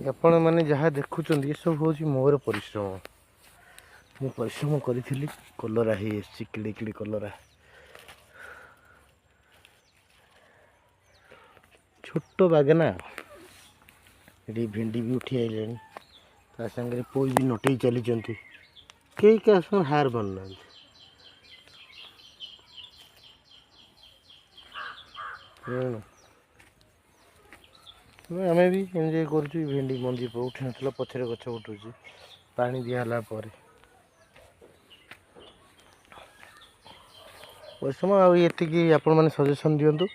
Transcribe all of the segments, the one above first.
ଆପଣ ମାନେ ଯାହା ଦେଖୁଛନ୍ତି ଏସବୁ ହେଉଛି ମୋର ପରିଶ୍ରମ। ମୁଁ ପରିଶ୍ରମ କରିଥିଲି, କଲରା ହେଇ ଆସିଛି, କିଳି କିଳି କଲରା। ଛୋଟ ବାଗନା ଏଠି ଭେଣ୍ଡି ବି ଉଠି ଆଇଲାଣି, ତା ସାଙ୍ଗରେ ପୋଇ ବି ନଟେଇ ଚାଲିଛନ୍ତି। କେହି କାହା ସହ ହାର ମାରୁନାହାନ୍ତି। ଆମେ ବି ଏନ୍ଜୟ କରୁଛୁ। ଭେଣ୍ଡି ମଞ୍ଜି ଉଠି ନଥିଲା, ପଛରେ ଗଛ ଉଠୁଛି ପାଣି ଦିଆହେଲା ପରେ। ପରିଶ୍ରମ ଆଉ ଏତିକି ଆପଣମାନେ ସଜେସନ୍ ଦିଅନ୍ତୁ,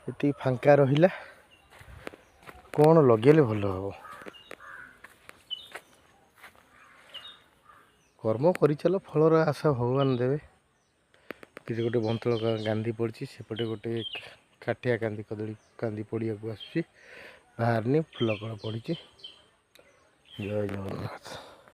ଏତିକି ଫାଙ୍କା ରହିଲା କ'ଣ ଲଗେଇଲେ ଭଲ ହେବ। କର୍ମ କରିଚାଲ, ଫଳର ଆଶା ଭଗବାନ ଦେବେ। କିଛି ଗୋଟେ ବନ୍ତଳ କାନ୍ଦି ପଡ଼ିଛି, ସେପଟେ ଗୋଟେ କାଠିଆ କାନ୍ଦି କଦଳୀ କାନ୍ଦି ପଡ଼ିବାକୁ ଆସୁଛି, ବାହାରିନି, ଫୁଲ କଣ ପଡ଼ିଛି। ଜୟ ଜଗନ୍ନାଥ।